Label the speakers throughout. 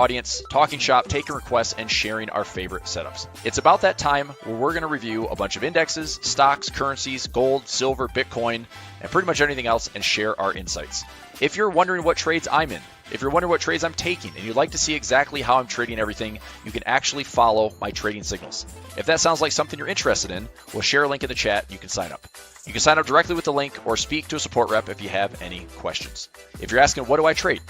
Speaker 1: audience, talking shop, taking requests, and sharing our favorite setups. It's about that time where we're going to review a bunch of indexes, stocks, currencies, gold, silver, Bitcoin, and pretty much anything else and share our insights. If you're wondering what trades I'm in, if you're wondering what trades I'm taking, and you'd like to see exactly how I'm trading everything, you can actually follow my trading signals. If that sounds like something you're interested in, we'll share a link in the chat. You can sign up. You can sign up directly with the link or speak to a support rep if you have any questions. If you're asking, what do I trade?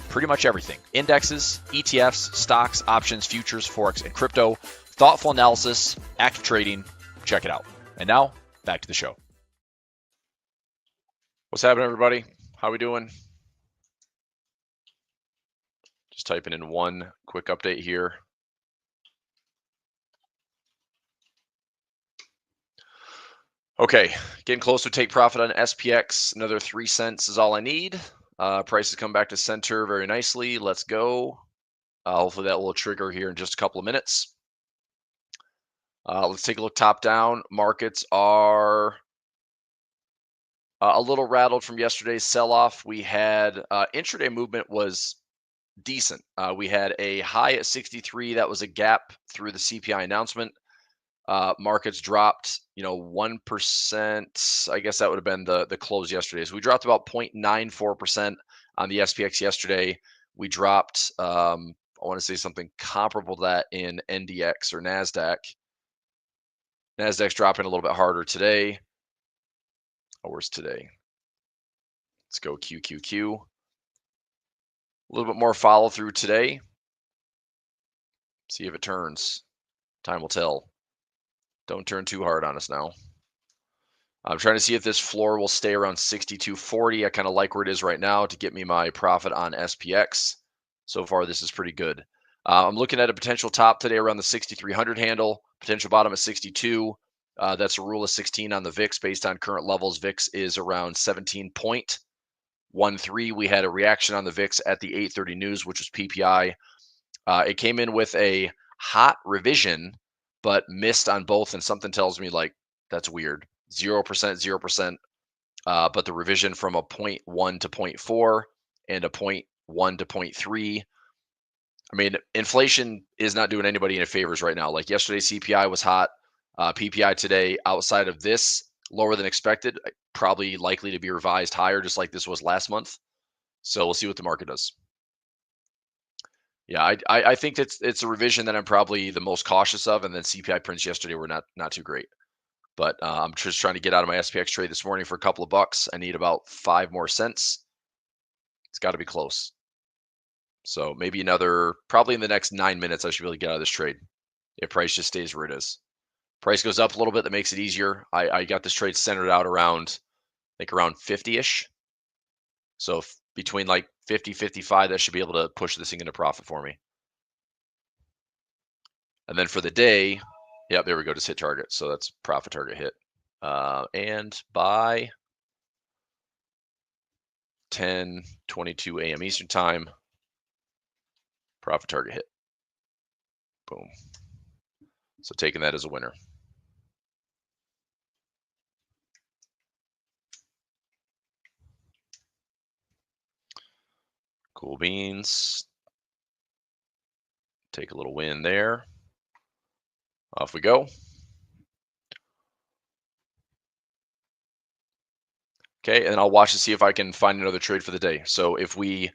Speaker 1: Pretty much everything. Indexes, ETFs, stocks, options, futures, Forex, and crypto. Thoughtful analysis, active trading. Check it out. And now, back to the show. What's happening, everybody? How we doing? Just typing in one quick update here. Okay, getting close to take profit on SPX. Another 3 cents is all I need. Prices come back to center very nicely. Let's go. Hopefully that will trigger here in just a couple of minutes. Let's take a look top down. Markets are a little rattled from yesterday's sell-off. We had intraday movement was decent. We had a high at 63. That was a gap through the CPI announcement. Markets dropped, 1%. I guess that would have been the close yesterday. So we dropped about 0.94% on the SPX yesterday. We dropped, I want to say something comparable to that in NDX or Nasdaq. Nasdaq's dropping a little bit harder today. Oh, where's today? Let's go QQQ. A little bit more follow through today. See if it turns. Time will tell. Don't turn too hard on us now. I'm trying to see if this floor will stay around 62.40. I kind of like where it is right now to get me my profit on SPX. So far, this is pretty good. I'm looking at a potential top today around the 6,300 handle, potential bottom at 62. That's a rule of 16 on the VIX based on current levels. VIX is around 17.13. We had a reaction on the VIX at the 8:30 news, which was PPI. It came in with a hot revision, but missed on both. And something tells me like, that's weird. 0%, 0%. But the revision from a 0.1 to 0.4 and a 0.1 to 0.3. I mean, inflation is not doing anybody any favors right now. Like yesterday, CPI was hot. PPI today, outside of this, lower than expected, probably likely to be revised higher, just like this was last month. So we'll see what the market does. Yeah, I think it's a revision that I'm probably the most cautious of, and then CPI prints yesterday were not too great. But I'm just trying to get out of my SPX trade this morning for a couple of bucks. I need about 5 more cents. It's got to be close. So maybe probably in the next 9 minutes, I should be able to get out of this trade if price just stays where it is. Price goes up a little bit, that makes it easier. I got this trade centered out around, I think around 50-ish. So between like 50, 55, that should be able to push this thing into profit for me. And then for the day, yep, there we go, just hit target. So that's profit target hit. And by 10:22 a.m. Eastern time, profit target hit. Boom. So taking that as a winner. Cool beans. Take a little win there. Off we go. Okay, and I'll watch to see if I can find another trade for the day. So if we,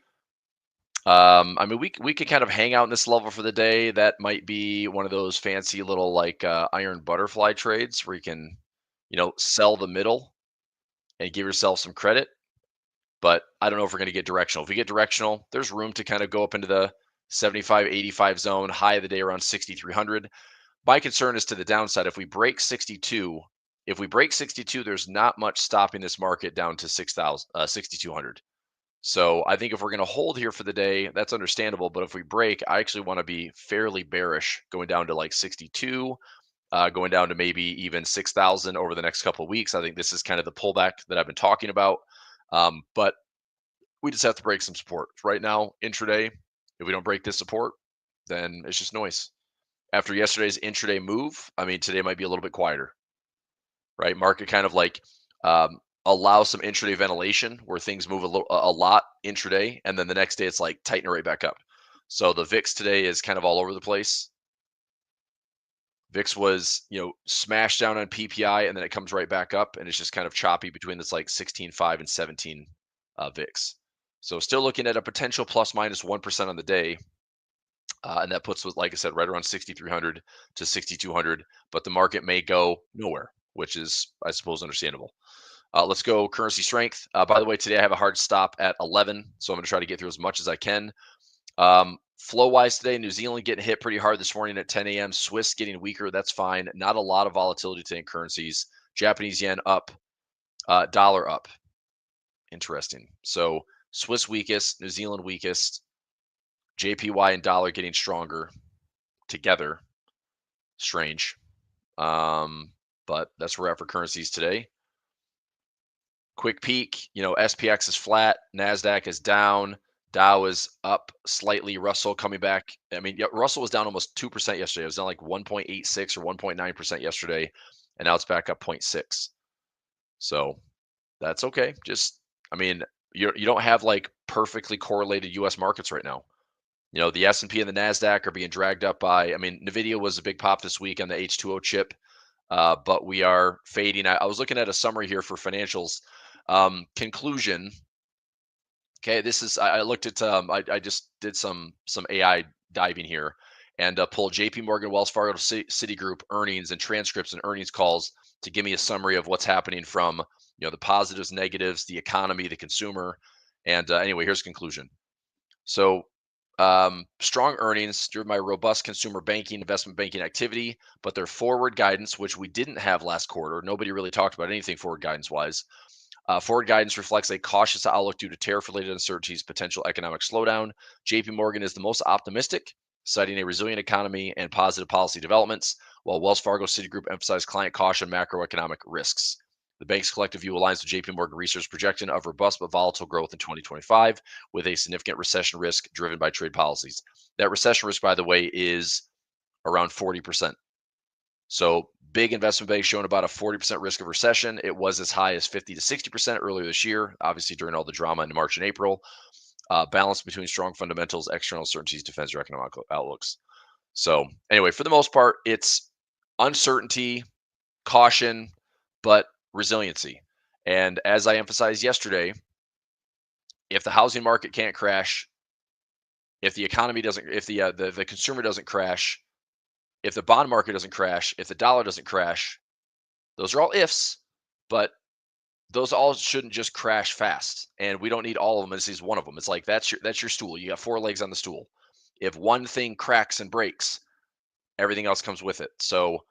Speaker 1: I mean, we could kind of hang out in this level for the day. That might be one of those fancy little like iron butterfly trades where you can, sell the middle and give yourself some credit. But I don't know if we're going to get directional. If we get directional, there's room to kind of go up into the 75, 85 zone, high of the day around 6,300. My concern is to the downside. If we break 62, there's not much stopping this market down to 6,200. So I think if we're going to hold here for the day, that's understandable. But if we break, I actually want to be fairly bearish, going down to like 62, going down to maybe even 6,000 over the next couple of weeks. I think this is kind of the pullback that I've been talking about. But we just have to break some support. Right now, intraday, if we don't break this support, then it's just noise. After yesterday's intraday move, I mean, today might be a little bit quieter, right? Market kind of like allows some intraday ventilation where things move a lot intraday, and then the next day it's like tighten it right back up. So the VIX today is kind of all over the place. VIX was, smashed down on PPI and then it comes right back up and it's just kind of choppy between this like 16.5 and 17 VIX. So still looking at a potential plus minus 1% on the day. And that puts, like I said, right around 6,300 to 6,200. But the market may go nowhere, which is, I suppose, understandable. Let's go currency strength. By the way, today I have a hard stop at 11, so I'm going to try to get through as much as I can. Flow wise today, New Zealand getting hit pretty hard this morning at 10 a.m. Swiss getting weaker. That's fine. Not a lot of volatility today in currencies. Japanese yen up, dollar up. Interesting. So Swiss weakest, New Zealand weakest, JPY and dollar getting stronger together. Strange. But that's where we're at for currencies today. Quick peek, SPX is flat, Nasdaq is down, Dow is up slightly, Russell coming back. I mean, Russell was down almost 2% yesterday. It was down like 1.86 or 1.9% yesterday, and now it's back up 0.6. So that's okay. Just, I mean, you don't have like perfectly correlated US markets right now. The S&P and the Nasdaq are being dragged up by, I mean, Nvidia was a big pop this week on the H2O chip. But we are fading. I was looking at a summary here for financials. Conclusion. Okay, this is. I looked at. I just did some AI diving here and pulled J.P. Morgan, Wells Fargo, Citigroup earnings and transcripts and earnings calls to give me a summary of what's happening from the positives, negatives, the economy, the consumer, and anyway, here's conclusion. So strong earnings driven by robust consumer banking, investment banking activity, but their forward guidance, which we didn't have last quarter, nobody really talked about anything forward guidance wise. Forward guidance reflects a cautious outlook due to tariff-related uncertainties, potential economic slowdown. JP Morgan is the most optimistic, citing a resilient economy and positive policy developments, while Wells Fargo Citigroup emphasized client caution, macroeconomic risks. The bank's collective view aligns with JP Morgan Research projection of robust but volatile growth in 2025 with a significant recession risk driven by trade policies. That recession risk, by the way, is around 40%. So big investment banks showing about a 40% risk of recession. It was as high as 50 to 60% earlier this year, obviously during all the drama in March and April. Balance between strong fundamentals, external uncertainties, defends your economic outlooks. So anyway, for the most part, it's uncertainty, caution, but resiliency. And as I emphasized yesterday, if the housing market can't crash, if the economy doesn't, if the consumer doesn't crash, if the bond market doesn't crash, if the dollar doesn't crash, those are all ifs, but those all shouldn't just crash fast. And we don't need all of them. This is one of them. It's like that's your stool. You got four legs on the stool. If one thing cracks and breaks, everything else comes with it. So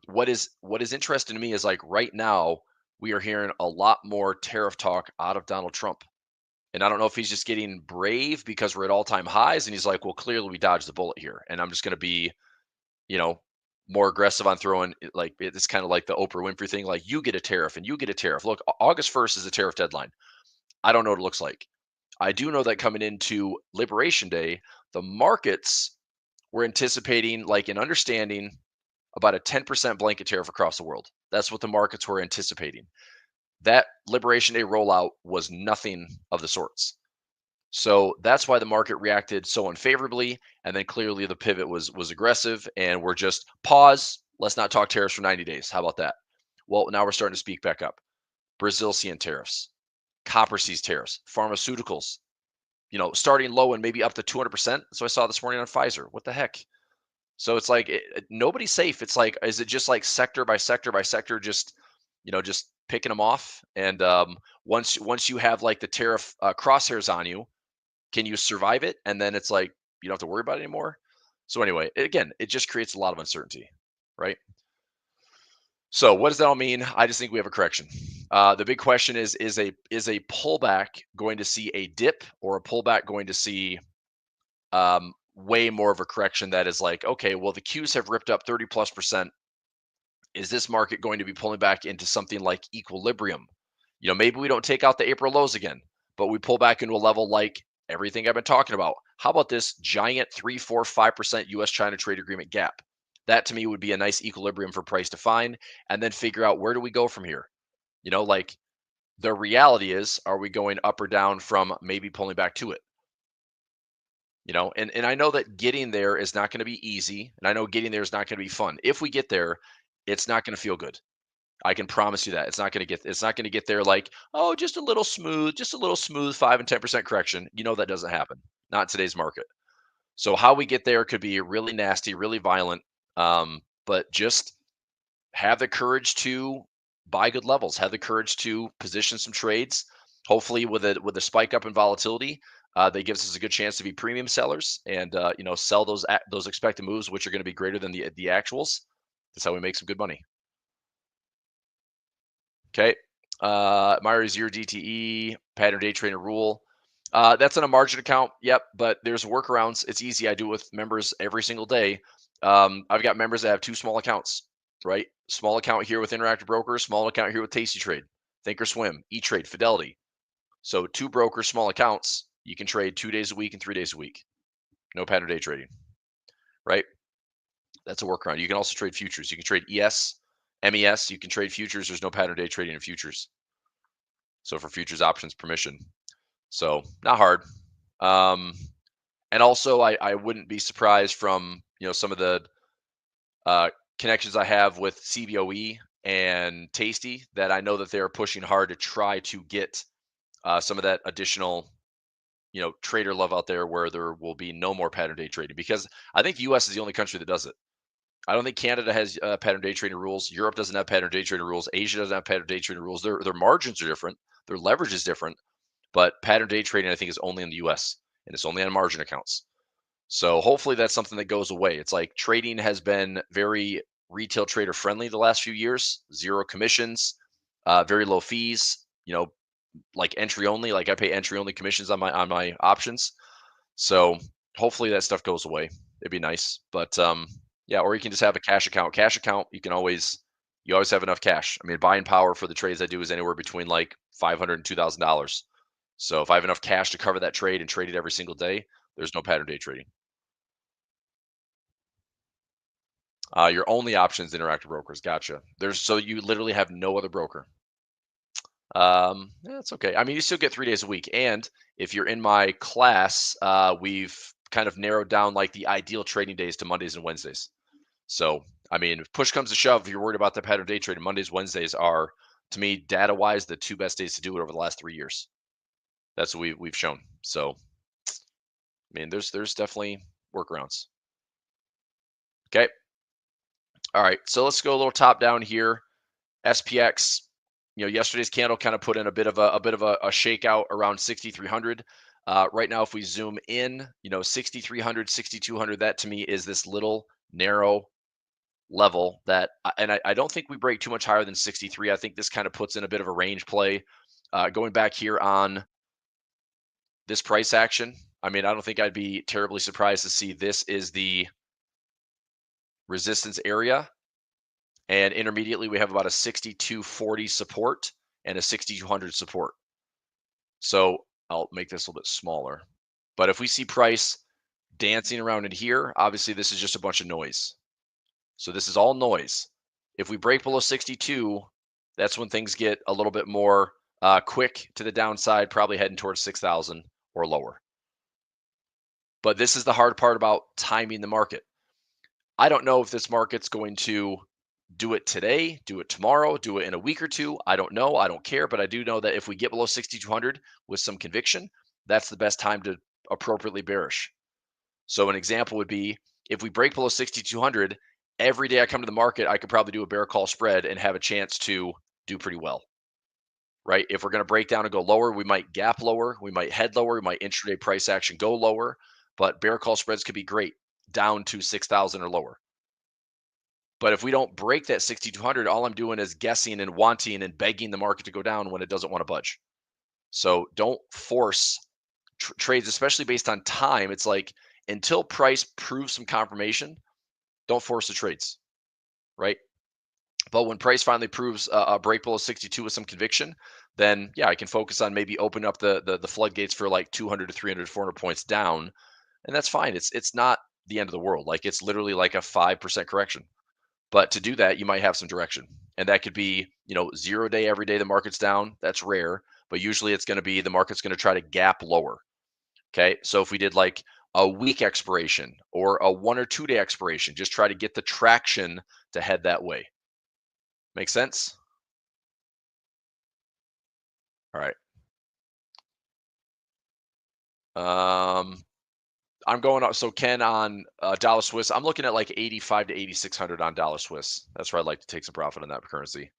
Speaker 1: what is interesting to me is like right now we are hearing a lot more tariff talk out of Donald Trump. And I don't know if he's just getting brave because we're at all-time highs and he's like, well, clearly we dodged the bullet here. And I'm just going to be, more aggressive on throwing like it's kind of like the Oprah Winfrey thing, like you get a tariff and you get a tariff. Look, August 1st is a tariff deadline. I don't know what it looks like. I do know that coming into Liberation Day, the markets were anticipating like an understanding about a 10% blanket tariff across the world. That's what the markets were anticipating. That Liberation Day rollout was nothing of the sorts. So that's why the market reacted so unfavorably. And then clearly the pivot was aggressive and we're just pause. Let's not talk tariffs for 90 days. How about that? Well, now we're starting to speak back up. Brazil seeing tariffs, copper sees tariffs, pharmaceuticals, starting low and maybe up to 200%. So I saw this morning on Pfizer. What the heck? So it's like nobody's safe. It's like, is it just like sector by sector by sector, just just picking them off? And once you have like the tariff crosshairs on you, can you survive it? And then it's like you don't have to worry about it anymore. So anyway, again, it just creates a lot of uncertainty, right? So what does that all mean? I just think we have a correction. The big question is a pullback going to see a dip or a pullback going to see way more of a correction that is like, okay, well, the Qs have ripped up 30+%. Is this market going to be pulling back into something like equilibrium? Maybe we don't take out the April lows again, but we pull back into a level like everything I've been talking about. How about this giant 3, 4, 5% US China trade agreement gap? That to me would be a nice equilibrium for price to find and then figure out where do we go from here? Like the reality is, are we going up or down from maybe pulling back to it? And I know that getting there is not going to be easy, and I know getting there is not going to be fun. If we get there, it's not going to feel good. I can promise you that it's not going to get there like, oh, just a little smooth 5 and 10% correction. That doesn't happen. Not in today's market. So how we get there could be really nasty, really violent. But just have the courage to buy good levels, have the courage to position some trades. Hopefully, with a spike up in volatility, that gives us a good chance to be premium sellers and sell those expected moves, which are going to be greater than the actuals. That's how we make some good money. Okay. Myra 0 DTE pattern day trader rule. That's on a margin account. Yep. But there's workarounds. It's easy. I do it with members every single day. I've got members that have two small accounts, right? Small account here with Interactive Brokers, small account here with Tasty Trade, Thinkorswim, E-Trade, Fidelity. So two brokers, small accounts. You can trade 2 days a week and 3 days a week. No pattern day trading, right? That's a workaround. You can also trade futures. You can trade ES, MES. You can trade futures. There's no pattern day trading in futures. So for futures options permission. So not hard. And also I wouldn't be surprised from, some of the connections I have with CBOE and Tasty that I know that they're pushing hard to try to get some of that additional, trader love out there where there will be no more pattern day trading, because I think the US is the only country that does it. I don't think Canada has pattern day trading rules. Europe doesn't have pattern day trading rules. Asia doesn't have pattern day trading rules. Their margins are different. Their leverage is different. But pattern day trading, I think, is only in the US, and it's only on margin accounts. So hopefully that's something that goes away. It's like trading has been very retail trader friendly the last few years. Zero commissions, very low fees. Like entry only. Like I pay entry only commissions on my options. So hopefully that stuff goes away. It'd be nice. But yeah, or you can just have a cash account. Cash account, you always have enough cash. I mean, buying power for the trades I do is anywhere between like $500 and $2,000. So if I have enough cash to cover that trade and trade it every single day, there's no pattern day trading. Your only option is Interactive Brokers. Gotcha. So you literally have no other broker. Yeah, that's okay. I mean, you still get 3 days a week, and if you're in my class, we've kind of narrowed down like the ideal trading days to Mondays and Wednesdays. So, I mean, if push comes to shove, if you're worried about the pattern day trading, Mondays, Wednesdays are, to me, data wise, the two best days to do it over the last 3 years. That's what we've shown. So, I mean, there's definitely workarounds. Okay. All right. So let's go a little top down here. SPX. Yesterday's candle kind of put in a shakeout around 6,300. Right now, if we zoom in, 6,300, 6,200, that to me is this little narrow level and I don't think we break too much higher than 63. I think this kind of puts in a bit of a range play. Going back here on this price action, I mean, I don't think I'd be terribly surprised to see this is the resistance area. And intermediately, we have about a 6240 support and a 6200 support. So I'll make this a little bit smaller. But if we see price dancing around in here, obviously this is just a bunch of noise. So this is all noise. If we break below 62, that's when things get a little bit more quick to the downside, probably heading towards 6,000 or lower. But this is the hard part about timing the market. I don't know if this market's going to do it today, do it tomorrow, do it in a week or two. I don't know. I don't care. But I do know that if we get below 6,200 with some conviction, that's the best time to appropriately bearish. So an example would be if we break below 6,200, every day I come to the market, I could probably do a bear call spread and have a chance to do pretty well. Right? If we're going to break down and go lower, we might gap lower, we might head lower, we might intraday price action go lower, but bear call spreads could be great down to 6,000 or lower. But if we don't break that 6,200, all I'm doing is guessing and wanting and begging the market to go down when it doesn't want to budge. So don't force trades, especially based on time. It's like until price proves some confirmation, don't force the trades, right? But when price finally proves a break below 62 with some conviction, then yeah, I can focus on maybe open up the floodgates for like 200 to 300, 400 points down, and that's fine. It's not the end of the world. Like it's literally like a 5% correction. But to do that, you might have some direction. And that could be, 0 day every day the market's down. That's rare. But usually it's going to be the market's going to try to gap lower. Okay. So if we did like a week expiration or a 1 or 2 day expiration. Just try to get the traction to head that way. Make sense? All right. Um, I'm going up. So Ken on dollar Swiss, I'm looking at like 85 to 8,600 on dollar Swiss. That's where I'd like to take some profit on that currency.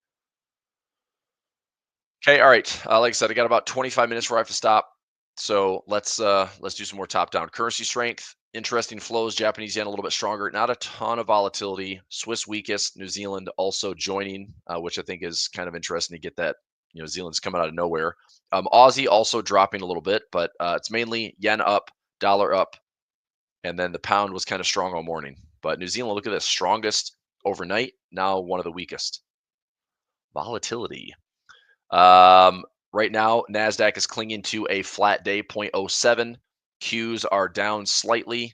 Speaker 1: Okay, all right. Like I said, I got about 25 minutes where I have to stop. So let's do some more top down. Currency strength, interesting flows. Japanese yen a little bit stronger. Not a ton of volatility. Swiss weakest. New Zealand also joining, which I think is kind of interesting to get that. New Zealand's coming out of nowhere. Aussie also dropping a little bit, but it's mainly yen up, dollar up, and then the pound was kind of strong all morning. But New Zealand, look at this, strongest overnight. Now one of the weakest. Volatility. Um, right now, Nasdaq is clinging to a flat day, 0.07. Qs are down slightly.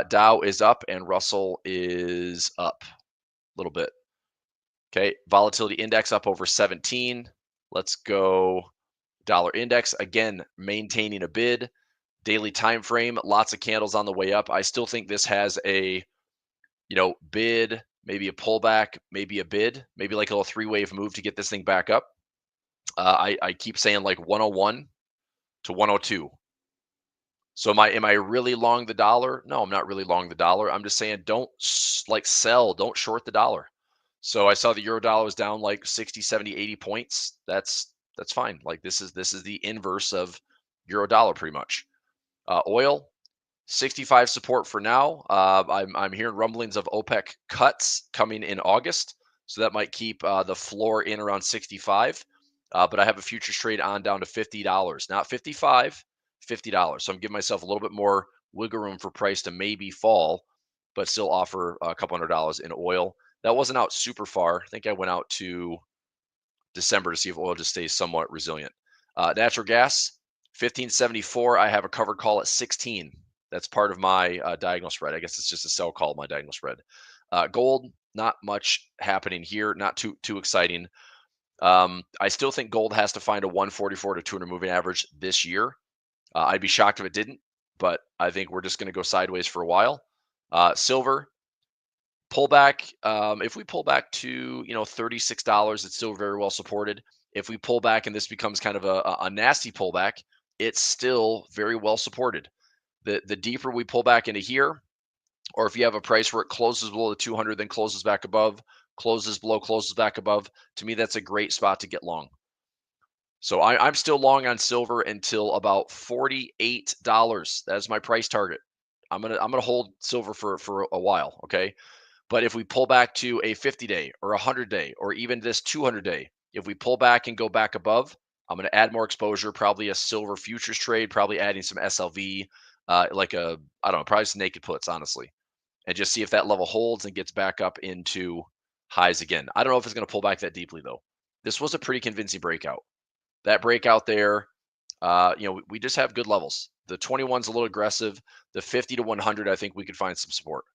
Speaker 1: Dow is up, and Russell is up a little bit. Okay, volatility index up over 17. Let's go. Dollar index again maintaining a bid. Daily time frame, lots of candles on the way up. I still think this has a bid, maybe a pullback, maybe a bid, maybe like a little three-wave move to get this thing back up. I keep saying like 101 to 102. So am I really long the dollar? No, I'm not really long the dollar. I'm just saying don't sell, don't short the dollar. So I saw the euro dollar was down like 60, 70, 80 points. That's fine. Like this is the inverse of euro dollar pretty much. Oil 65 support for now. I'm hearing rumblings of OPEC cuts coming in August, so that might keep the floor in around 65. But I have a futures trade on down to $50, not 55, $50. So I'm giving myself a little bit more wiggle room for price to maybe fall, but still offer a couple $100 in oil. That wasn't out super far. I think I went out to December to see if oil just stays somewhat resilient. Natural gas, 1574. I have a covered call at 16. That's part of my diagonal spread. I guess it's just a sell call, my diagonal spread. Gold, not much happening here. Not too exciting. I still think gold has to find a 144 to 200 moving average this year. I'd be shocked if it didn't, but I think we're just going to go sideways for a while. Silver, pullback. If we pull back to $36, it's still very well supported. If we pull back and this becomes kind of a nasty pullback, it's still very well supported. The deeper we pull back into here, or if you have a price where it closes below the 200, then closes back above, closes below, closes back above, to me that's a great spot to get long. So I'm still long on silver until about $48. That's my price target. I'm gonna hold silver for a while. Okay. But if we pull back to a 50-day or a 100-day or even this 200-day, if we pull back and go back above, I'm going to add more exposure, probably a silver futures trade, probably adding some SLV, I don't know, probably some naked puts, honestly, and just see if that level holds and gets back up into highs again. I don't know if it's going to pull back that deeply, though. This was a pretty convincing breakout. That breakout there, we just have good levels. The 21's a little aggressive. The 50 to 100, I think we could find some support.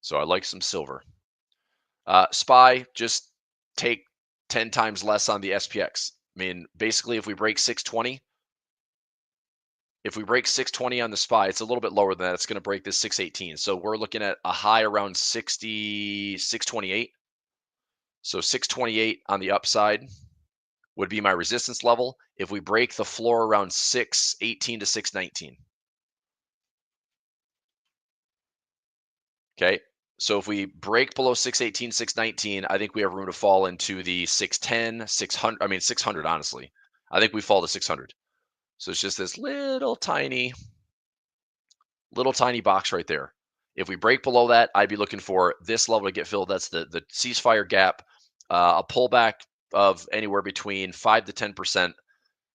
Speaker 1: So I like some silver. SPY, just take 10 times less on the SPX. I mean, basically, if we break 620, on the SPY, it's a little bit lower than that. It's going to break this 618. So we're looking at a high around 628. So 628 on the upside would be my resistance level. If we break the floor around 618 to 619. Okay. So if we break below 618, 619, I think we have room to fall into the 610, 600. 600, honestly. I think we fall to 600. So it's just this little tiny box right there. If we break below that, I'd be looking for this level to get filled. That's the ceasefire gap, a pullback of anywhere between 5 to 10%,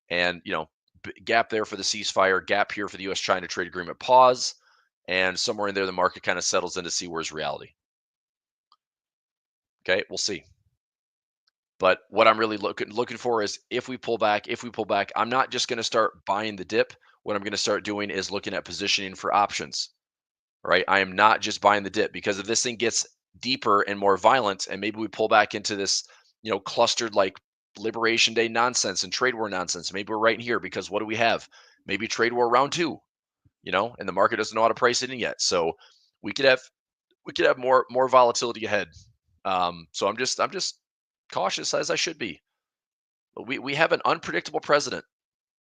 Speaker 1: and gap there for the ceasefire, gap here for the U.S.-China trade agreement pause, and somewhere in there the market kind of settles in to see where's reality. Okay, we'll see. But what I'm really looking for is if we pull back, I'm not just going to start buying the dip. What I'm going to start doing is looking at positioning for options. All right, I am not just buying the dip, because if this thing gets deeper and more violent, and maybe we pull back into this, clustered like Liberation Day nonsense and trade war nonsense. Maybe we're right in here because what do we have? maybe trade war round 2, and the market doesn't know how to price it in yet. So we could have more volatility ahead. So I'm just cautious, as I should be. But we have an unpredictable president.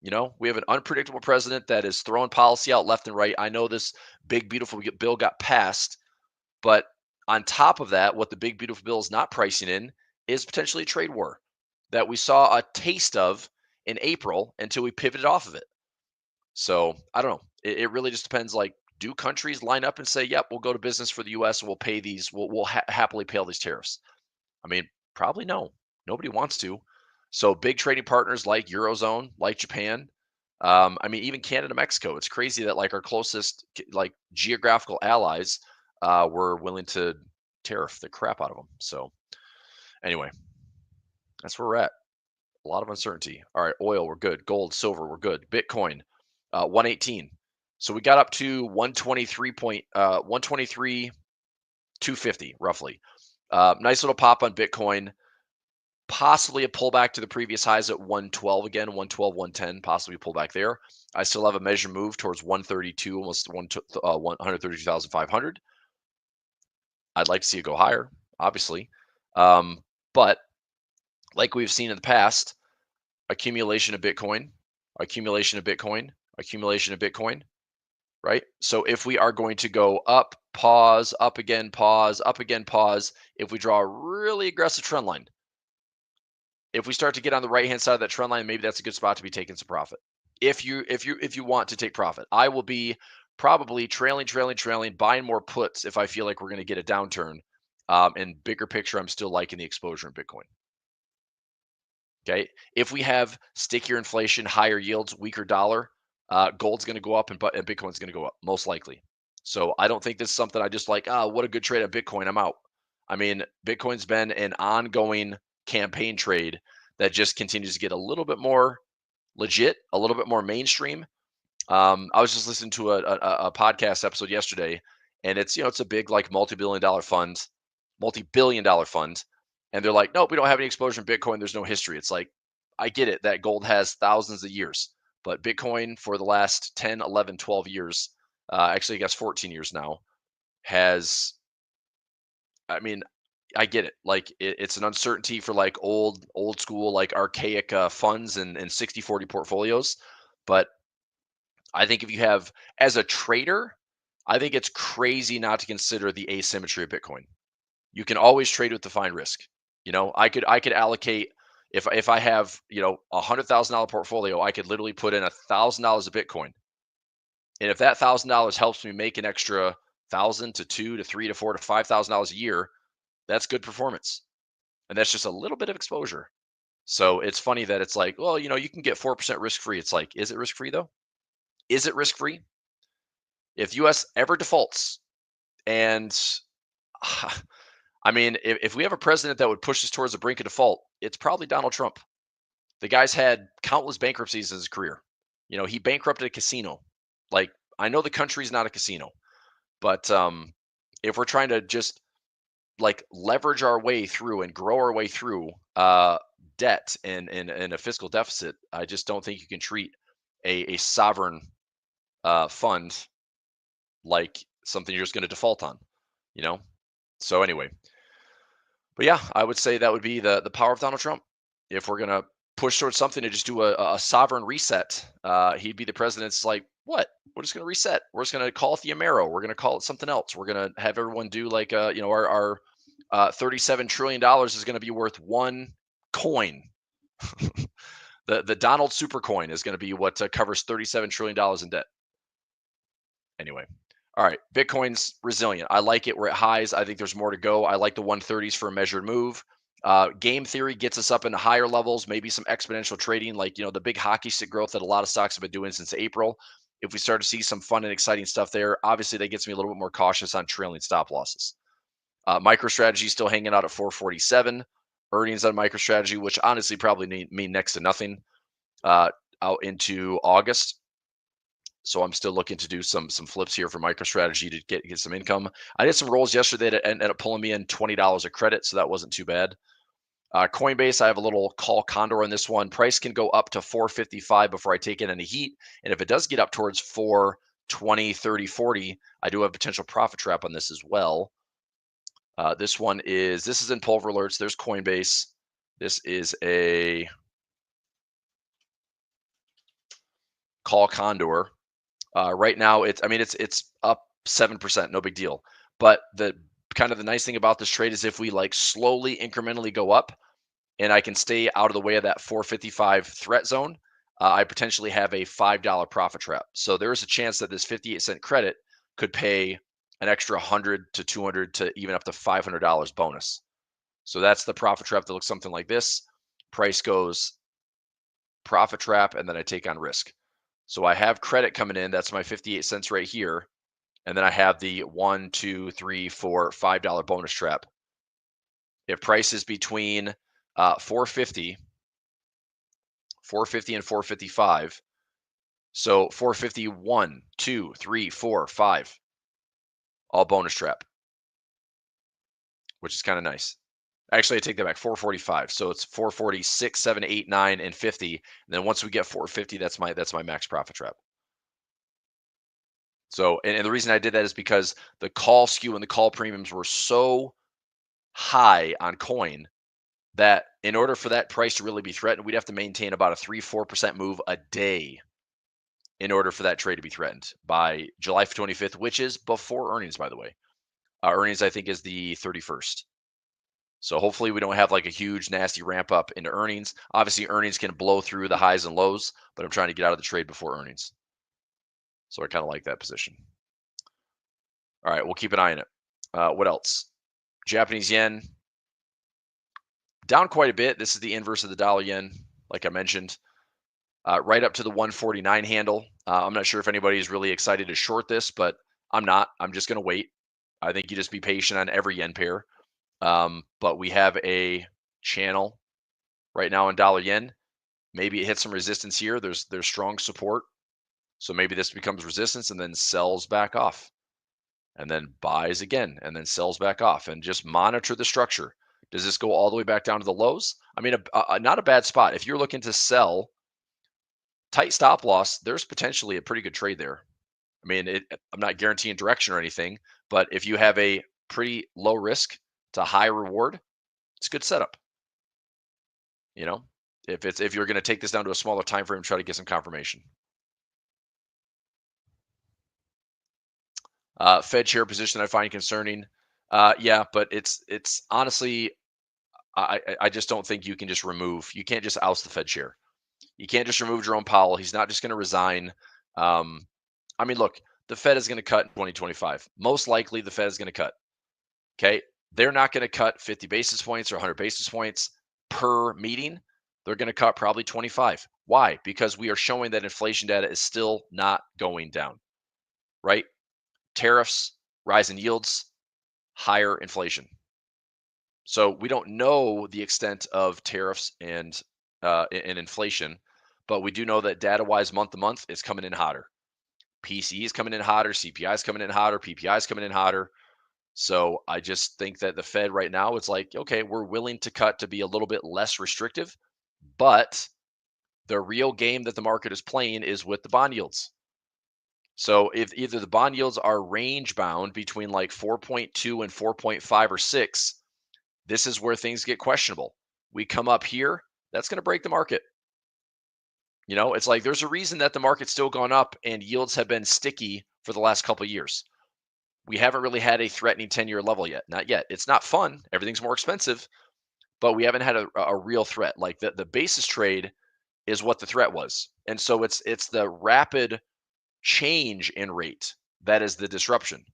Speaker 1: We have an unpredictable president that is throwing policy out left and right. I know this big beautiful bill got passed, but on top of that, what the big beautiful bill is not pricing in is potentially a trade war that we saw a taste of in April until we pivoted off of it. So I don't know. It really just depends. Like, do countries line up and say, "Yep, we'll go to business for the U.S. and we'll pay these. We'll happily pay all these tariffs"? I mean, probably no. Nobody wants to. So big trading partners like Eurozone, like Japan, I mean, even Canada, Mexico. It's crazy that like our closest like geographical allies were willing to tariff the crap out of them. So anyway, that's where we're at. A lot of uncertainty. All right, oil, we're good. Gold, silver, we're good. Bitcoin, 118. So we got up to 123, 250 roughly. Nice little pop on Bitcoin. Possibly a pullback to the previous highs at 112 again, 112, 110, possibly pull back there. I still have a measure move towards 132, almost 132,500. I'd like to see it go higher, obviously. But like we've seen in the past, accumulation of Bitcoin, accumulation of Bitcoin, accumulation of Bitcoin, right? So if we are going to go up, pause, up again, pause, up again, pause, if we draw a really aggressive trend line, if we start to get on the right hand side of that trend line, maybe that's a good spot to be taking some profit. If you want to take profit, I will be probably trailing, buying more puts if I feel like we're going to get a downturn. And bigger picture, I'm still liking the exposure in Bitcoin. Okay, if we have stickier inflation, higher yields, weaker dollar, gold's going to go up and Bitcoin's going to go up most likely. So I don't think this is something I just like. What a good trade on Bitcoin. I'm out. I mean, Bitcoin's been an ongoing campaign trade that just continues to get a little bit more legit, a little bit more mainstream. I was just listening to a podcast episode yesterday, and it's a big like multi-billion dollar fund, and they're like, nope, we don't have any exposure in Bitcoin. There's no history. It's like, I get it that gold has thousands of years, but Bitcoin for the last 10, 11, 12 years, actually I guess 14 years now, has, I mean, I get it. Like it's an uncertainty for like old school, like archaic funds and 60-40 portfolios. But I think if you have, as a trader, I think it's crazy not to consider the asymmetry of Bitcoin. You can always trade with defined risk. I could allocate, if I have $100,000 portfolio, I could literally put in $1,000 of Bitcoin, and if that $1,000 helps me make an extra 1,000 to 2 to 3 to 4 to $5,000 a year, that's good performance. And that's just a little bit of exposure. So it's funny that it's like, well, you can get 4% risk free. It's like, is it risk free though? Is it risk free? If US ever defaults, and I mean, if we have a president that would push us towards the brink of default, it's probably Donald Trump. The guy's had countless bankruptcies in his career. He bankrupted a casino. Like, I know the country's not a casino, but if we're trying to just like leverage our way through and grow our way through debt and a fiscal deficit, I just don't think you can treat a sovereign fund like something you're just going to default on, you know? So anyway, but yeah, I would say that would be the power of Donald Trump. If we're going to push towards something to just do a sovereign reset, he'd be the president's like, what? We're just going to reset. We're just going to call it the Amero. We're going to call it something else. We're going to have everyone do like, our $37 trillion is going to be worth one coin. The Donald Supercoin is going to be what covers $37 trillion in debt. Anyway. All right. Bitcoin's resilient. I like it. We're at highs. I think there's more to go. I like the 130s for a measured move. Game theory gets us up into higher levels, maybe some exponential trading, like, the big hockey stick growth that a lot of stocks have been doing since April. If we start to see some fun and exciting stuff there, obviously that gets me a little bit more cautious on trailing stop losses. MicroStrategy still hanging out at 447. Earnings on MicroStrategy, which honestly probably mean next to nothing out into August. So I'm still looking to do some flips here for MicroStrategy to get some income. I did some rolls yesterday that ended up pulling me in $20 of credit, so that wasn't too bad. Coinbase, I have a little call condor on this one. Price can go up to 455 before I take in any heat. And if it does get up towards 420, 30, 40, I do have a potential profit trap on this as well. This is in Pulver Alerts. There's Coinbase. This is a call condor. Right now, it's up 7%, no big deal. But the nice thing about this trade is if we like slowly incrementally go up, and I can stay out of the way of that 455 threat zone, I potentially have a $5 profit trap. So there is a chance that this 58-cent credit could pay an extra 100 to 200 to even up to $500 bonus. So that's the profit trap that looks something like this. Price goes profit trap, and then I take on risk. So I have credit coming in. That's my 58 cents right here. And then I have the $1, $2, $3, $4, $5 bonus trap. If price is between 450 and 455, so 451, 2, 3, 4, 5, all bonus trap, which is kind of nice. Actually, I take that back, 445. So it's 446, 7, 8, 9, and 50. And then once we get 450, that's my max profit trap. So, and the reason I did that is because the call skew and the call premiums were so high on coin that in order for that price to really be threatened, we'd have to maintain about a 3-4% move a day in order for that trade to be threatened by July 25th, which is before earnings, by the way. Earnings, I think, is the 31st. So hopefully we don't have like a huge nasty ramp up into earnings. Obviously, earnings can blow through the highs and lows, but I'm trying to get out of the trade before earnings. So I kind of like that position. All right, we'll keep an eye on it. What else? Japanese yen down quite a bit. This is the inverse of the dollar yen, like I mentioned, right up to the 149 handle. I'm not sure if anybody is really excited to short this, but I'm not. I'm just going to wait. I think you just be patient on every yen pair. But we have a channel right now in dollar yen. Maybe it hits some resistance here. There's strong support. So maybe this becomes resistance and then sells back off, and then buys again and then sells back off, and just monitor the structure. Does this go all the way back down to the lows? I mean, not a bad spot. If you're looking to sell, tight stop loss, there's potentially a pretty good trade there. I mean, I'm not guaranteeing direction or anything, but if you have a pretty low risk to high reward, it's a good setup. You know, if you're going to take this down to a smaller time frame, try to get some confirmation. Fed share position I find concerning. Yeah, but it's honestly, I just don't think you can just remove. You can't just oust the Fed chair. You can't just remove Jerome Powell. He's not just going to resign. I mean, look, the Fed is going to cut in 2025. Most likely, the Fed is going to cut. Okay, they're not going to cut 50 basis points or 100 basis points per meeting. They're going to cut probably 25. Why? Because we are showing that inflation data is still not going down, right? Tariffs, rise in yields, higher inflation. So we don't know the extent of tariffs and inflation, but we do know that data-wise, month to month, it's coming in hotter. PCE is coming in hotter, CPI is coming in hotter, PPI is coming in hotter. So I just think that the Fed right now, it's like, okay, we're willing to cut to be a little bit less restrictive, but the real game that the market is playing is with the bond yields. So if either the bond yields are range bound between like 4.2 and 4.5 or 6, this is where things get questionable. We come up here, that's going to break the market. You know, it's like there's a reason that the market's still gone up and yields have been sticky for the last couple of years. We haven't really had a threatening 10-year level yet. Not yet. It's not fun. Everything's more expensive, but we haven't had a real threat. Like the basis trade is what the threat was. And so it's the rapid change in rate that is the disruption,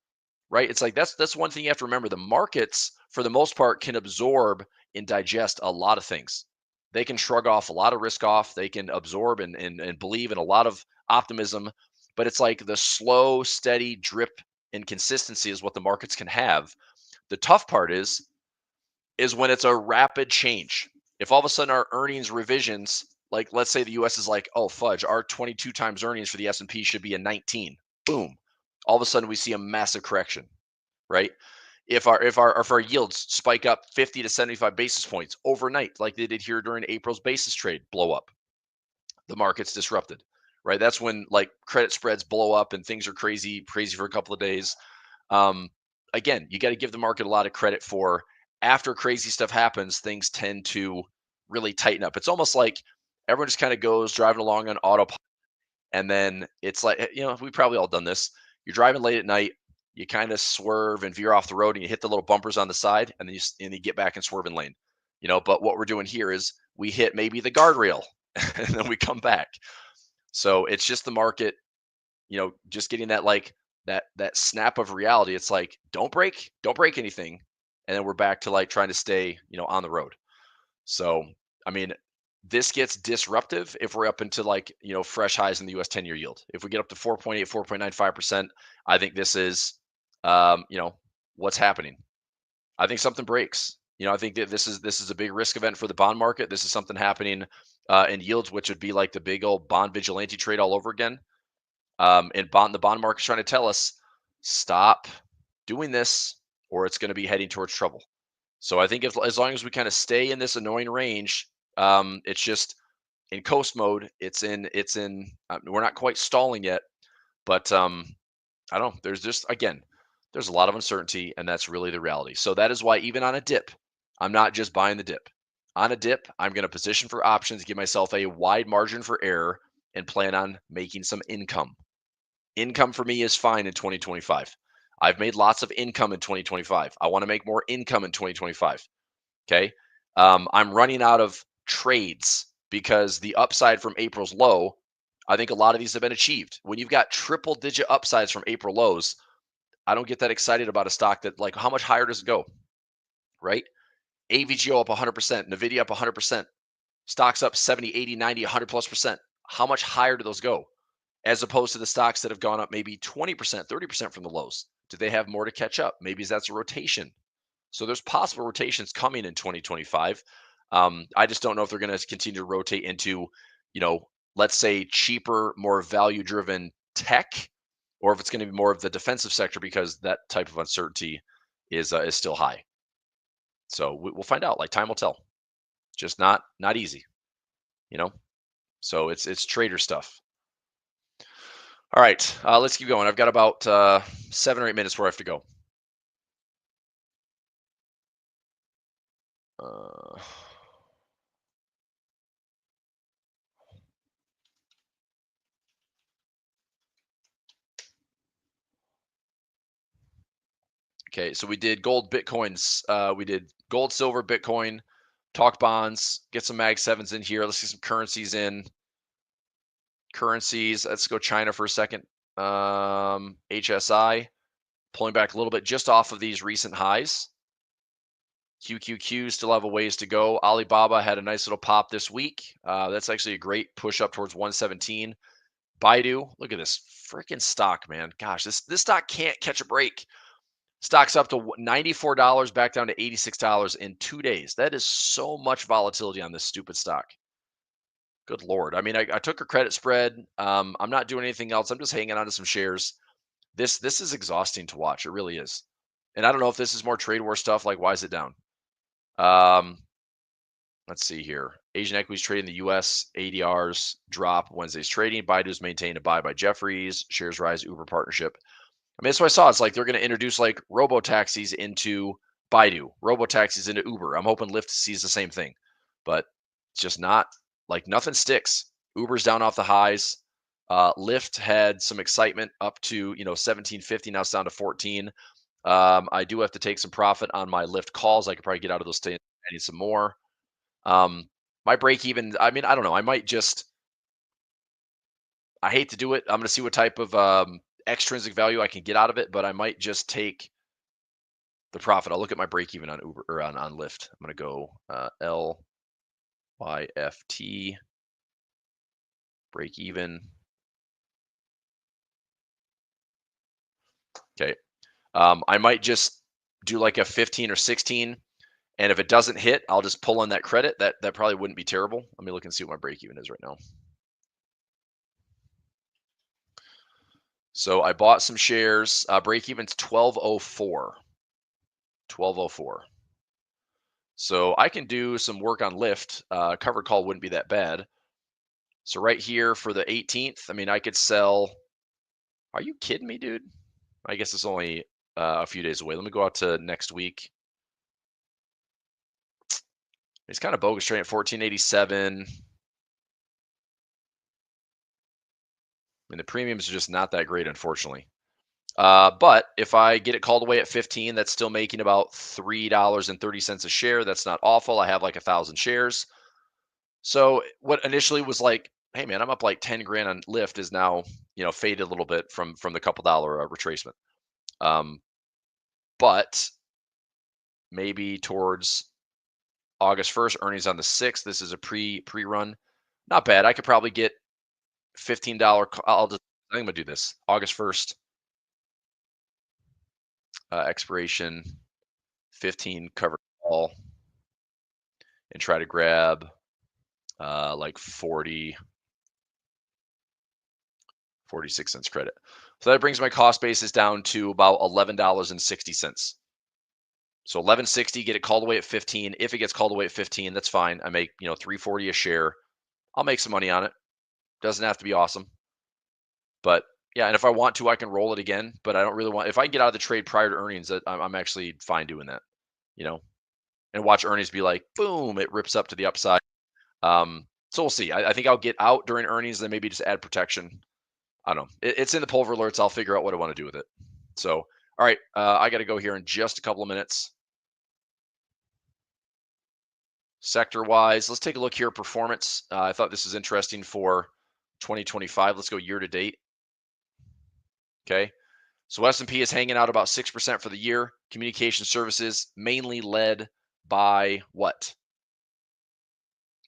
Speaker 1: right? It's like that's one thing you have to remember. The markets, for the most part, can absorb and digest a lot of things. They can shrug off a lot of risk off. They can absorb and believe in a lot of optimism. But it's like the slow, steady drip and consistency is what the markets can have. The tough part is when it's a rapid change. If all of a sudden our earnings revisions, like let's say the US is like, oh fudge, our 22 times earnings for the S&P should be a 19. Boom. All of a sudden we see a massive correction, right? if our yields spike up 50 to 75 basis points overnight, like they did here during April's basis trade blow up, the market's disrupted, right? That's when like credit spreads blow up and things are crazy for a couple of days. Um, Again, you got to give the market a lot of credit for after crazy stuff happens, things tend to really tighten up. It's almost like everyone just kind of goes driving along on autopilot, and then it's like, we probably all done this. You're driving late at night, you kind of swerve and veer off the road, and you hit the little bumpers on the side, and then you get back in swerving lane. But what we're doing here is we hit maybe the guardrail, and then we come back. So it's just the market, just getting that like that snap of reality. It's like don't break anything, and then we're back to like trying to stay, on the road. So I mean, this gets disruptive if we're up into like, fresh highs in the US 10-year yield. If we get up to 4.8, 4.95%, I think this is what's happening. I think something breaks. I think that this is a big risk event for the bond market. This is something happening in yields, which would be like the big old bond vigilante trade all over again. And the bond market's trying to tell us, stop doing this, or it's going to be heading towards trouble. So I think as long as we kind of stay in this annoying range, it's just in coast mode. We're not quite stalling yet, but I don't know. There's a lot of uncertainty, and that's really the reality. So that is why even on a dip, I'm not just buying the dip. On a dip, I'm going to position for options, give myself a wide margin for error, and plan on making some income. Income for me is fine in 2025. I've made lots of income in 2025. I want to make more income in 2025. Okay. I'm running out of trades because the upside from April's low, I think a lot of these have been achieved. When you've got triple digit upsides from April lows, I don't get that excited about a stock that, like, how much higher does it go? Right? AVGO up 100%, Nvidia up 100%, stocks up 70, 80, 90, 100 plus percent. How much higher do those go? As opposed to the stocks that have gone up maybe 20%, 30% from the lows. Do they have more to catch up? Maybe that's a rotation. So there's possible rotations coming in 2025. I just don't know if they're going to continue to rotate into, let's say cheaper, more value driven tech, or if it's going to be more of the defensive sector because that type of uncertainty is still high. So we'll find out. Like, time will tell. Just not easy, you know. So it's trader stuff. All right, let's keep going. I've got about 7 or 8 minutes where I have to go. Uh, okay, so we did gold, bitcoins. We did gold, silver, Bitcoin. Talk bonds. Get some Mag 7s in here. Let's get some currencies in. Currencies. Let's go China for a second. HSI pulling back a little bit just off of these recent highs. QQQ still have a ways to go. Alibaba had a nice little pop this week. That's actually a great push up towards 117. Baidu, look at this freaking stock, man. Gosh, this stock can't catch a break. Stock's up to $94, back down to $86 in 2 days. That is so much volatility on this stupid stock. Good Lord. I mean, I took a credit spread. I'm not doing anything else. I'm just hanging on to some shares. This is exhausting to watch. It really is. And I don't know if this is more trade war stuff. Like, why is it down? Let's see here. Asian equities trading in the U.S. ADRs drop Wednesday's trading. Baidu's maintained a buy by Jefferies. Shares rise. Uber partnership. I mean, that's what I saw. It's like they're going to introduce like robo taxis into Baidu, robo taxis into Uber. I'm hoping Lyft sees the same thing, but it's just not, like, nothing sticks. Uber's down off the highs. Lyft had some excitement up to 1750. Now it's down to 14. I do have to take some profit on my Lyft calls. I could probably get out of those. I need some more. My break even. I mean, I don't know. I might just. I hate to do it. I'm going to see what type of extrinsic value I can get out of it, but I might just take the profit. I'll look at my break even on Uber or on Lyft. I'm going to go LYFT break even. Okay. I might just do like a 15 or 16, and if it doesn't hit, I'll just pull in that credit. That probably wouldn't be terrible. Let me look and see what my break even is right now. So I bought some shares. Break even's 1204. 1204. So I can do some work on lift. Covered call wouldn't be that bad. So right here for the 18th, I mean, I could sell. Are you kidding me, dude? I guess it's only a few days away. Let me go out to next week. It's kind of bogus trading at 1487. I mean, the premiums are just not that great, unfortunately. But if I get it called away at 15, that's still making about $3.30 a share. That's not awful. I have like 1,000 shares. So what initially was like, hey man, I'm up like 10 grand on Lyft is now, faded a little bit from the couple dollar retracement. Um, but maybe towards August 1st, earnings on the 6th. This is a pre-run. Not bad. I could probably get $15. I think I'm gonna do this. August 1st, expiration, 15 cover call, and try to grab like 46 cents credit. So that brings my cost basis down to about $11.60. So 11.60, get it called away at 15. If it gets called away at 15, that's fine. I make, 340 a share. I'll make some money on it. Doesn't have to be awesome. But yeah, and if I want to, I can roll it again. But I don't really want. If I can get out of the trade prior to earnings, I'm actually fine doing that. You know, and watch earnings be like, boom, it rips up to the upside. So we'll see. I think I'll get out during earnings, then maybe just add protection. I don't know. It's in the Pulver alerts. I'll figure out what I want to do with it. So, all right, I got to go here in just a couple of minutes. Sector wise, let's take a look here. Performance. I thought this is interesting for 2025. Let's go year to date. Okay. So S&P is hanging out about 6% for the year. Communication services mainly led by what?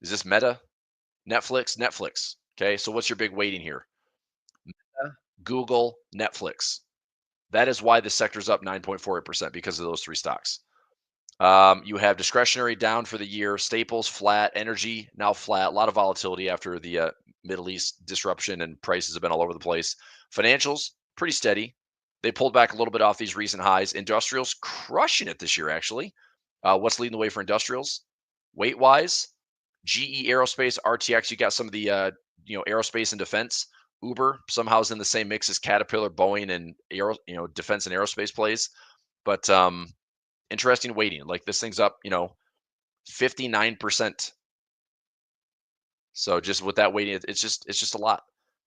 Speaker 1: Is this Meta? Netflix? Netflix. Okay. So what's your big weighting here? Meta, Google, Netflix. That is why the sector's up 9.48% because of those three stocks. You have discretionary down for the year, staples flat, energy now flat. A lot of volatility after the Middle East disruption and prices have been all over the place. Financials pretty steady. They pulled back a little bit off these recent highs. Industrials crushing it this year, actually. What's leading the way for industrials? Weight wise, GE Aerospace, RTX. You got some of the aerospace and defense. Uber somehow is in the same mix as Caterpillar, Boeing, and defense and aerospace plays. But interesting weighting. Like this thing's up, 59%. So just with that weighting, it's just a lot.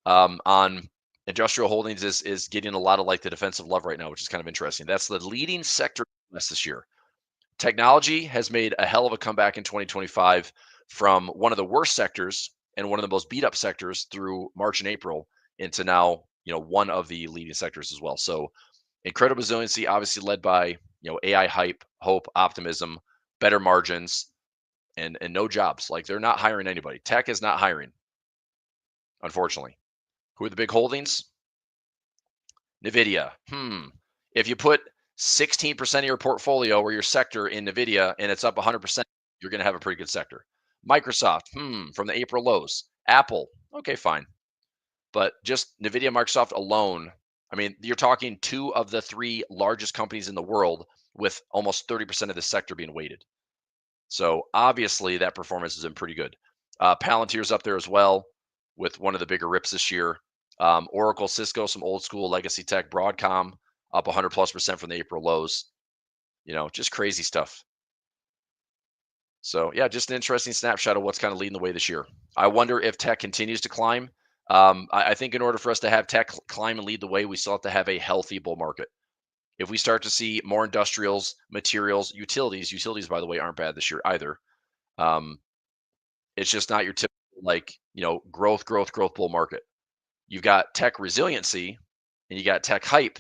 Speaker 1: On industrial holdings is getting a lot of like the defensive love right now, which is kind of interesting. That's the leading sector this year. Technology has made a hell of a comeback in 2025 from one of the worst sectors and one of the most beat up sectors through March and April into now, one of the leading sectors as well. So incredible resiliency, obviously led by AI hype, hope, optimism, better margins, and no jobs. Like they're not hiring anybody. Tech is not hiring, unfortunately. Who are the big holdings? Nvidia. If you put 16% of your portfolio or your sector in Nvidia and it's up 100%, you're going to have a pretty good sector. Microsoft. From the April lows. Apple. Okay, fine. But just Nvidia, Microsoft alone, I mean, you're talking two of the three largest companies in the world with almost 30% of the sector being weighted. So obviously that performance has been pretty good. Palantir's up there as well with one of the bigger rips this year. Oracle, Cisco, some old school legacy tech, Broadcom up 100+% from the April lows. Just crazy stuff. So yeah, just an interesting snapshot of what's kind of leading the way this year. I wonder if tech continues to climb. I think in order for us to have tech climb and lead the way, we still have to have a healthy bull market. If we start to see more industrials, materials, utilities, by the way, aren't bad this year either. It's just not your typical growth bull market. You've got tech resiliency and you got tech hype,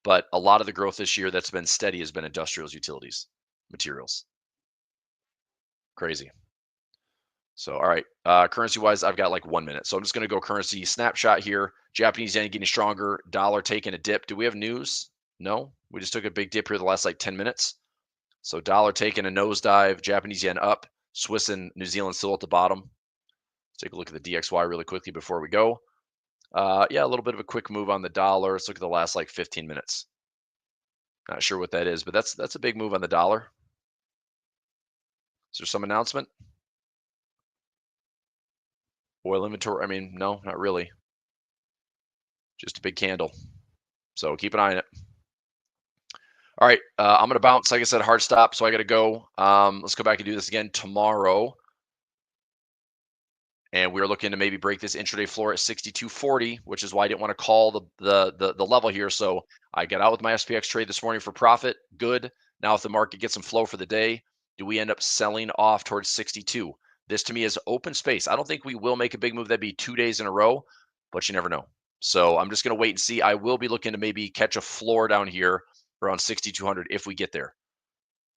Speaker 1: but a lot of the growth this year that's been steady has been industrials, utilities, materials. Crazy. So, all right, currency wise, I've got like 1 minute. So I'm just going to go currency snapshot here. Japanese yen getting stronger, dollar taking a dip. Do we have news? No, we just took a big dip here the last like 10 minutes. So dollar taking a nosedive, Japanese yen up, Swiss and New Zealand still at the bottom. Let's take a look at the DXY really quickly before we go. Yeah, a little bit of a quick move on the dollar. Let's look at the last like 15 minutes. Not sure what that is, but that's a big move on the dollar. Is there some announcement? Oil inventory? I mean, no, not really. Just a big candle. So keep an eye on it. All right, I'm going to bounce. Like I said, hard stop, so I got to go. Let's go back and do this again tomorrow. And we're looking to maybe break this intraday floor at 62.40, which is why I didn't want to call the level here. So I got out with my SPX trade this morning for profit. Good. Now if the market gets some flow for the day, do we end up selling off towards 62? This to me is open space. I don't think we will make a big move. That'd be 2 days in a row, but you never know. So I'm just going to wait and see. I will be looking to maybe catch a floor down here around 6,200 if we get there.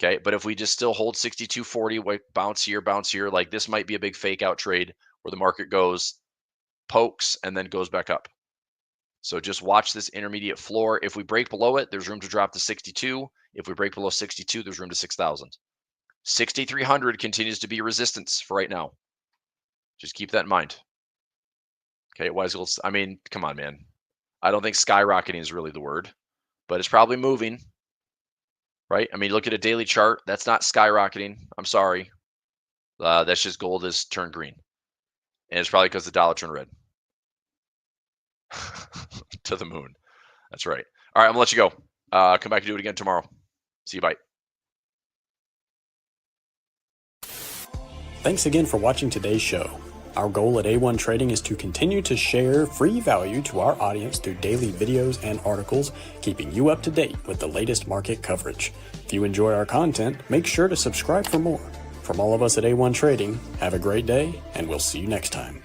Speaker 1: Okay, but if we just still hold 62.40, bounce here, like this might be a big fake out trade where the market goes, pokes, and then goes back up. So just watch this intermediate floor. If we break below it, there's room to drop to 62. If we break below 62, there's room to 6,000. 6,300 continues to be resistance for right now. Just keep that in mind. Okay, wise goals. I mean, come on, man. I don't think skyrocketing is really the word, but it's probably moving. Right? I mean, look at a daily chart. That's not skyrocketing. I'm sorry. That's just gold has turned green. And it's probably because the dollar turned red. To the moon. That's right. All right, I'm going to let you go. Come back and do it again tomorrow. See you. Bye.
Speaker 2: Thanks again for watching today's show. Our goal at A1 Trading is to continue to share free value to our audience through daily videos and articles, keeping you up to date with the latest market coverage. If you enjoy our content, make sure to subscribe for more. From all of us at A1 Trading, have a great day, and we'll see you next time.